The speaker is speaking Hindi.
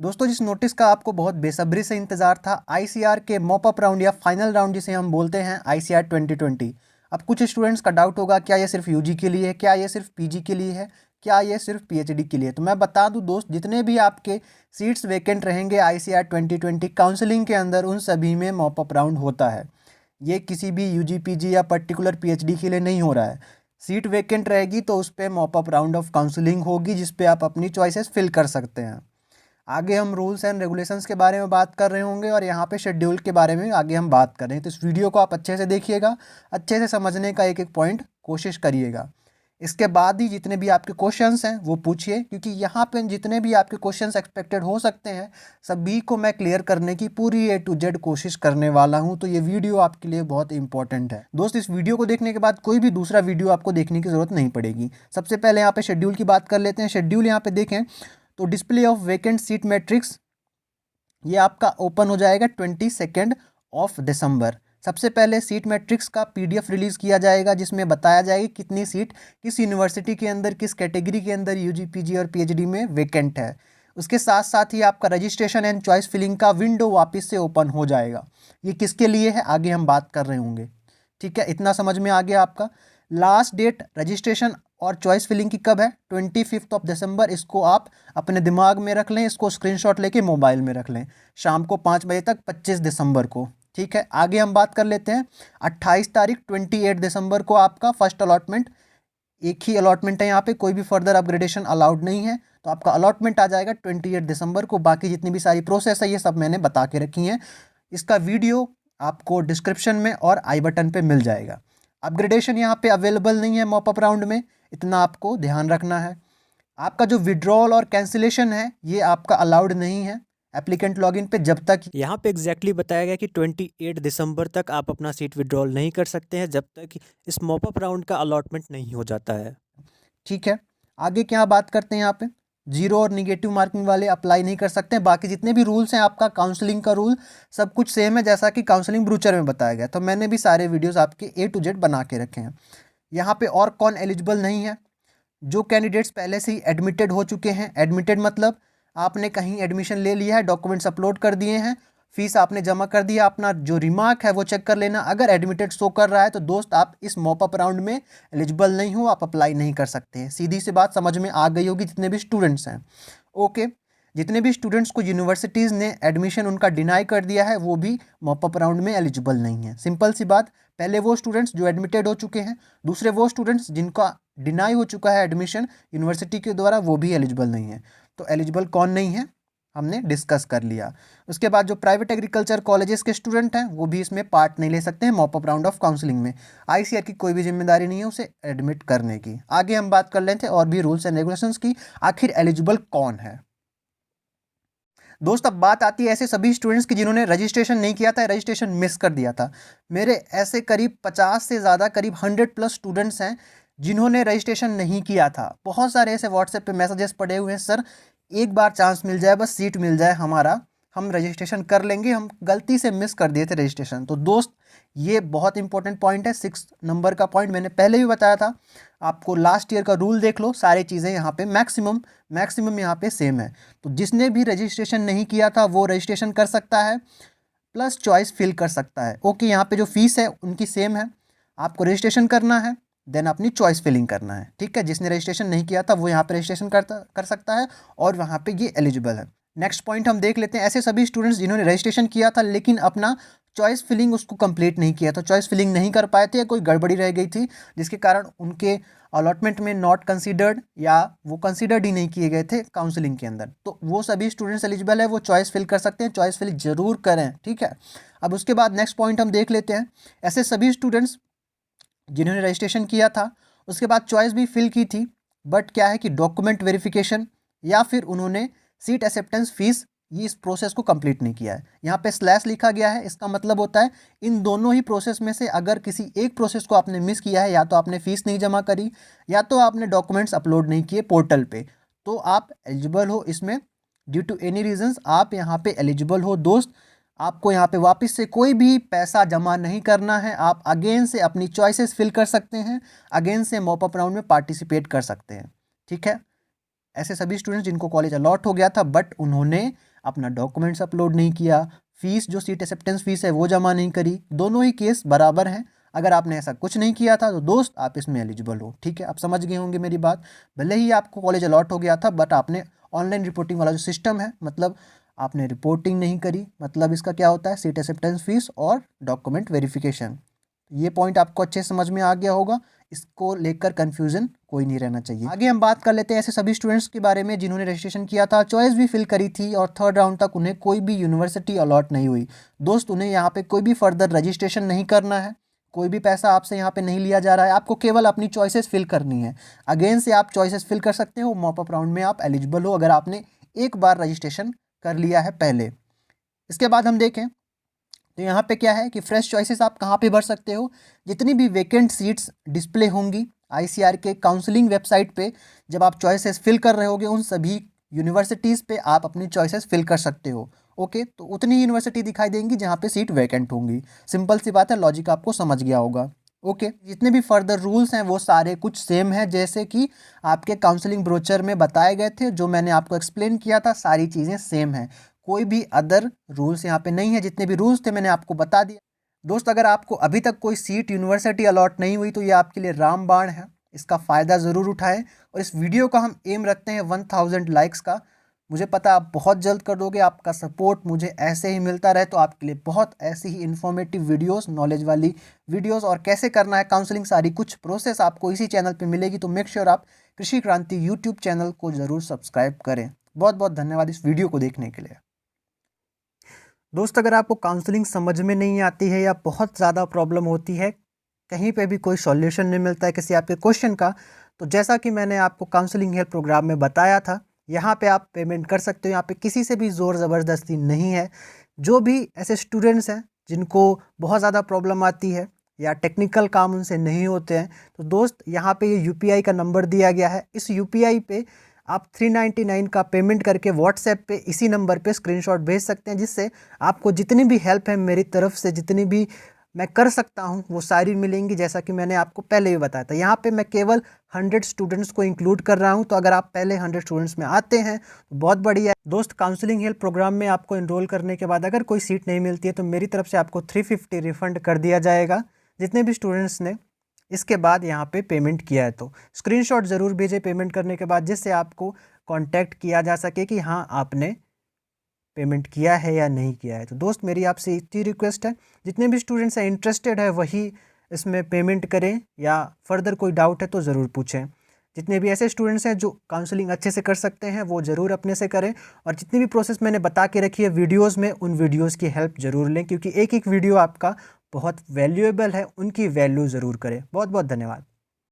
दोस्तों, जिस नोटिस का आपको बहुत बेसब्री से इंतजार था, आईसीआर के मॉपअप राउंड या फाइनल राउंड जिसे हम बोलते हैं आईसीआर 2020। अब कुछ स्टूडेंट्स का डाउट होगा, क्या ये सिर्फ यूजी के लिए है, क्या ये सिर्फ पीजी के लिए है, क्या ये सिर्फ पीएचडी के लिए है। तो मैं बता दूं दोस्त, जितने भी आपके सीट्स वेकेंट रहेंगे आईसीआर 2020 काउंसलिंग के अंदर, उन सभी में मॉपअप राउंड होता है। ये किसी भी यूजी पीजी या पर्टिकुलर पीएचडी के लिए नहीं हो रहा है। सीट वेकेंट रहेगी तो उस पर मॉपअप राउंड ऑफ काउंसलिंग होगी, जिसपे आप अपनी चॉइसेस फिल कर सकते हैं। आगे हम रूल्स एंड रेगुलेशंस के बारे में बात कर रहे होंगे और यहाँ पे शेड्यूल के बारे में आगे हम बात कर रहे हैं। तो इस वीडियो को आप अच्छे से देखिएगा, अच्छे से समझने का एक एक पॉइंट कोशिश करिएगा। इसके बाद ही जितने भी आपके क्वेश्चंस हैं वो पूछिए, क्योंकि यहाँ पे जितने भी आपके क्वेश्चंस एक्सपेक्टेड हो सकते हैं सभी को मैं क्लियर करने की पूरी A to Z कोशिश करने वाला हूँ। तो ये वीडियो आपके लिए बहुत इंपॉर्टेंट है दोस्त। इस वीडियो को देखने के बाद कोई भी दूसरा वीडियो आपको देखने की ज़रूरत नहीं पड़ेगी। सबसे पहले यहाँ पे शेड्यूल की बात कर लेते हैं। शेड्यूल यहाँ पे देखें तो display of vacant seat matrix ये आपका ओपन हो जाएगा 22 ऑफ दिसंबर। सबसे पहले सीट मैट्रिक्स का पीडीएफ रिलीज किया जाएगा, जिसमें बताया जाएगा कितनी सीट किस यूनिवर्सिटी के अंदर, किस कैटेगरी के अंदर यूजी पीजी और पीएचडी में वेकेंट है। उसके साथ साथ ही आपका रजिस्ट्रेशन एंड चॉइस फिलिंग का विंडो वापस से ओपन हो जाएगा। ये किसके लिए है आगे हम बात कर रहे होंगे। ठीक है, इतना समझ में आ गया आपका। लास्ट डेट रजिस्ट्रेशन और चॉइस फिलिंग की कब है? 25 ऑफ दिसंबर। इसको आप अपने दिमाग में रख लें, इसको स्क्रीनशॉट लेके मोबाइल में रख लें, शाम को 5 बजे तक 25 दिसंबर को। ठीक है, आगे हम बात कर लेते हैं। 28 तारीख 28 दिसंबर को आपका फर्स्ट अलॉटमेंट, एक ही अलॉटमेंट है यहाँ पे, कोई भी फर्दर अपग्रेडेशन अलाउड नहीं है। तो आपका अलॉटमेंट आ जाएगा 28 दिसंबर को। बाकी जितनी भी सारी प्रोसेस है ये सब मैंने बता के रखी हैं। इसका वीडियो आपको डिस्क्रिप्शन में और आई बटन पे मिल जाएगा। अपग्रेडेशन यहाँ पे अवेलेबल नहीं है मॉपअप राउंड में, इतना आपको ध्यान रखना है। आपका जो विड्रॉल और कैंसिलेशन है ये आपका अलाउड नहीं है एप्लीकेंट लॉगिन पे, जब तक यहाँ पे एग्जैक्टली बताया गया कि 28 दिसंबर तक आप अपना सीट विड्रॉल नहीं कर सकते हैं, जब तक इस मॉपअप राउंड का अलॉटमेंट नहीं हो जाता है। ठीक है। आगे क्या बात करते हैं यहाँ पे, जीरो और निगेटिव मार्किंग वाले अप्लाई नहीं कर सकते हैं। बाकी जितने भी रूल्स हैं आपका काउंसलिंग का रूल सब कुछ सेम है, जैसा कि काउंसलिंग ब्रूचर में बताया गया। तो मैंने भी सारे वीडियोस आपके A to Z बना के रखे हैं। यहाँ पे और कौन एलिजिबल नहीं है? जो कैंडिडेट्स पहले से ही एडमिटेड हो चुके हैं। एडमिटेड मतलब आपने कहीं एडमिशन ले लिया है, डॉक्यूमेंट्स अपलोड कर दिए हैं, फीस आपने जमा कर दिया, अपना जो रिमार्क है वो चेक कर लेना। अगर एडमिटेड शो कर रहा है तो दोस्त आप इस मॉपअप राउंड में एलिजिबल नहीं हो, आप अप्लाई नहीं कर सकते हैं। सीधी सी बात समझ में आ गई होगी जितने भी स्टूडेंट्स हैं। ओके, जितने भी स्टूडेंट्स को यूनिवर्सिटीज़ ने एडमिशन उनका डिनाई कर दिया है वो भी मॉपअप राउंड में एलिजिबल नहीं है। सिंपल सी बात, पहले वो स्टूडेंट्स जो एडमिटेड हो चुके हैं, दूसरे वो स्टूडेंट्स जिनका डिनाई हो चुका है एडमिशन यूनिवर्सिटी के द्वारा, वो भी एलिजिबल नहीं है। तो एलिजिबल कौन नहीं है हमने डिस्कस कर लिया। उसके बाद जो प्राइवेट एग्रीकल्चर कॉलेजेस के स्टूडेंट हैं वो भी इसमें पार्ट नहीं ले सकते हैं मॉपअप राउंड ऑफ काउंसलिंग में। आईसीआर की कोई भी जिम्मेदारी नहीं है उसे एडमिट करने की। आगे हम बात कर लेते हैं और भी रूल्स एंड रेगुलेशंस की, आखिर एलिजिबल कौन है। दोस्त अब बात आती है ऐसे सभी स्टूडेंट्स की जिन्होंने रजिस्ट्रेशन नहीं किया था, रजिस्ट्रेशन मिस कर दिया था। मेरे ऐसे करीब 50 से ज़्यादा, करीब 100+ स्टूडेंट्स हैं जिन्होंने रजिस्ट्रेशन नहीं किया था। बहुत सारे ऐसे व्हाट्सएप पे मैसेजेस पड़े हुए हैं, सर एक बार चांस मिल जाए, बस सीट मिल जाए हमारा, हम रजिस्ट्रेशन कर लेंगे, हम गलती से मिस कर दिए थे रजिस्ट्रेशन। तो दोस्त ये बहुत इंपॉर्टेंट पॉइंट है, 6 नंबर का पॉइंट मैंने पहले भी बताया था आपको। लास्ट ईयर का रूल देख लो, सारी चीज़ें यहाँ पे मैक्सिमम यहाँ पे सेम है। तो जिसने भी रजिस्ट्रेशन नहीं किया था वो रजिस्ट्रेशन कर सकता है, प्लस चॉइस फिल कर सकता है। ओके, यहाँ पे जो फीस है उनकी सेम है, आपको रजिस्ट्रेशन करना है, देन अपनी चॉइस फिलिंग करना है। ठीक है, जिसने रजिस्ट्रेशन नहीं किया था वो यहाँ पे रजिस्ट्रेशन कर सकता है और वहाँ पे ये एलिजिबल है। नेक्स्ट पॉइंट हम देख लेते हैं, ऐसे सभी स्टूडेंट्स जिन्होंने रजिस्ट्रेशन किया था लेकिन अपना चॉइस फिलिंग उसको कंप्लीट नहीं किया था, चॉइस फिलिंग नहीं कर पाए थे या कोई गड़बड़ी रह गई थी जिसके कारण उनके अलॉटमेंट में नॉट कंसीडर्ड या वो कंसीडर्ड ही नहीं किए गए थे काउंसलिंग के अंदर, तो वो सभी स्टूडेंट्स एलिजिबल है, वो चॉइस फिल कर सकते हैं। चॉइस फिल जरूर करें। ठीक है, अब उसके बाद नेक्स्ट पॉइंट हम देख लेते हैं, ऐसे सभी स्टूडेंट्स जिन्होंने रजिस्ट्रेशन किया था उसके बाद चॉइस भी फिल की थी, बट क्या है कि डॉक्यूमेंट वेरिफिकेशन या फिर उन्होंने सीट एक्सेप्टेंस फीस ये इस प्रोसेस को कंप्लीट नहीं किया है। यहाँ पे स्लैश लिखा गया है, इसका मतलब होता है इन दोनों ही प्रोसेस में से अगर किसी एक प्रोसेस को आपने मिस किया है, या तो आपने फीस नहीं जमा करी या तो आपने डॉक्यूमेंट्स अपलोड नहीं किए पोर्टल पे, तो आप एलिजिबल हो इसमें। ड्यू टू एनी रीजंस आप यहाँ पे एलिजिबल हो दोस्त। आपको यहाँ पे वापस से कोई भी पैसा जमा नहीं करना है, आप अगेन से अपनी चॉइसेस फिल कर सकते हैं, अगेन से मॉपअप राउंड में पार्टिसिपेट कर सकते हैं। ठीक है, ऐसे सभी स्टूडेंट्स जिनको कॉलेज अलॉट हो गया था बट उन्होंने अपना डॉक्यूमेंट्स अपलोड नहीं किया, फीस जो सीट एक्सेप्टेंस फीस है वो जमा नहीं करी, दोनों ही केस बराबर हैं। अगर आपने ऐसा कुछ नहीं किया था तो दोस्त आप इसमें एलिजिबल हो। ठीक है, आप समझ गए होंगे मेरी बात। भले ही आपको कॉलेज अलॉट हो गया था बट आपने ऑनलाइन रिपोर्टिंग वाला जो सिस्टम है, मतलब आपने रिपोर्टिंग नहीं करी, मतलब इसका क्या होता है, सीट एक्सेप्टेंस फीस और डॉक्यूमेंट वेरिफिकेशन। ये पॉइंट आपको अच्छे से समझ में आ गया होगा, इसको लेकर कंफ्यूजन कोई नहीं रहना चाहिए। आगे हम बात कर लेते हैं ऐसे सभी स्टूडेंट्स के बारे में जिन्होंने रजिस्ट्रेशन किया था, चॉइस भी फिल करी थी और थर्ड राउंड तक उन्हें कोई भी यूनिवर्सिटी अलॉट नहीं हुई। दोस्त उन्हें यहाँ पे कोई भी फर्दर रजिस्ट्रेशन नहीं करना है, कोई भी पैसा आपसे यहाँ पे नहीं लिया जा रहा है, आपको केवल अपनी चॉइसेस फिल करनी है। अगेन से आप चॉइसेस फिल कर सकते हो, मॉप अप राउंड में आप एलिजिबल हो अगर आपने एक बार रजिस्ट्रेशन कर लिया है पहले। इसके बाद हम देखें तो यहाँ पे क्या है कि फ्रेश चॉइसेस आप कहाँ पे भर सकते हो, जितनी भी वैकेंट सीट्स डिस्प्ले होंगी आईसीआर के काउंसलिंग वेबसाइट पे, जब आप चॉइसेस फिल कर रहे होगे उन सभी यूनिवर्सिटीज़ पे आप अपनी चॉइसेस फिल कर सकते हो। ओके, तो उतनी यूनिवर्सिटी दिखाई देंगी जहाँ पे सीट वैकेंट होंगी। सिंपल सी बात है, लॉजिक आपको समझ गया होगा। ओके, जितने भी फर्दर रूल्स हैं वो सारे कुछ सेम हैं जैसे कि आपके काउंसलिंग ब्रोचर में बताए गए थे, जो मैंने आपको एक्सप्लेन किया था, सारी चीज़ें सेम हैं, कोई भी अदर रूल्स यहाँ पे नहीं है। जितने भी रूल्स थे मैंने आपको बता दिया। दोस्त अगर आपको अभी तक कोई सीट यूनिवर्सिटी अलॉट नहीं हुई तो ये आपके लिए रामबाण है, इसका फ़ायदा ज़रूर उठाएं। और इस वीडियो का हम एम रखते हैं 1000 लाइक्स का। मुझे पता आप बहुत जल्द कर दोगे, आपका सपोर्ट मुझे ऐसे ही मिलता रहे तो आपके लिए बहुत ऐसी ही इन्फॉर्मेटिव वीडियोस, नॉलेज वाली वीडियोस और कैसे करना है काउंसलिंग, सारी कुछ प्रोसेस आपको इसी चैनल पे मिलेगी। तो मेक श्योर आप कृषि क्रांति यूट्यूब चैनल को ज़रूर सब्सक्राइब करें। बहुत बहुत धन्यवाद इस वीडियो को देखने के लिए। दोस्त अगर आपको काउंसलिंग समझ में नहीं आती है या बहुत ज़्यादा प्रॉब्लम होती है, कहीं पे भी कोई सॉल्यूशन नहीं मिलता है किसी आपके क्वेश्चन का, तो जैसा कि मैंने आपको काउंसलिंग हेल्प प्रोग्राम में बताया था, यहाँ पे आप पेमेंट कर सकते हो। यहाँ पे किसी से भी ज़ोर ज़बरदस्ती नहीं है। जो भी ऐसे स्टूडेंट्स हैं जिनको बहुत ज़्यादा प्रॉब्लम आती है या टेक्निकल काम उनसे नहीं होते हैं, तो दोस्त यहाँ पे ये UPI का नंबर दिया गया है, इस UPI पे आप 399 का पेमेंट करके व्हाट्सएप पे इसी नंबर पे स्क्रीनशॉट भेज सकते हैं, जिससे आपको जितनी भी हेल्प है मेरी तरफ से, जितनी भी मैं कर सकता हूं वो सारी मिलेंगी। जैसा कि मैंने आपको पहले भी बताया था, यहाँ पे मैं केवल 100 स्टूडेंट्स को इंक्लूड कर रहा हूं, तो अगर आप पहले 100 स्टूडेंट्स में आते हैं तो बहुत बढ़िया है। दोस्त काउंसलिंग हेल्प प्रोग्राम में आपको इनरोल करने के बाद अगर कोई सीट नहीं मिलती है तो मेरी तरफ से आपको 350 रिफंड कर दिया जाएगा, जितने भी स्टूडेंट्स ने इसके बाद यहाँ पे पेमेंट किया है। तो स्क्रीनशॉट ज़रूर भेजें पेमेंट करने के बाद, जिससे आपको कांटेक्ट किया जा सके कि हाँ आपने पेमेंट किया है या नहीं किया है। तो दोस्त मेरी आपसे इतनी रिक्वेस्ट है, जितने भी स्टूडेंट्स हैं इंटरेस्टेड है वही इसमें पेमेंट करें, या फर्दर कोई डाउट है तो ज़रूर पूछें। जितने भी ऐसे स्टूडेंट्स हैं जो काउंसलिंग अच्छे से कर सकते हैं वो ज़रूर अपने से करें, और जितनी भी प्रोसेस मैंने बता के रखी है वीडियोज़ में, उन वीडियोज़ की हेल्प ज़रूर लें, क्योंकि एक एक वीडियो आपका बहुत वैल्यूएबल है, उनकी वैल्यू ज़रूर करें। बहुत बहुत धन्यवाद।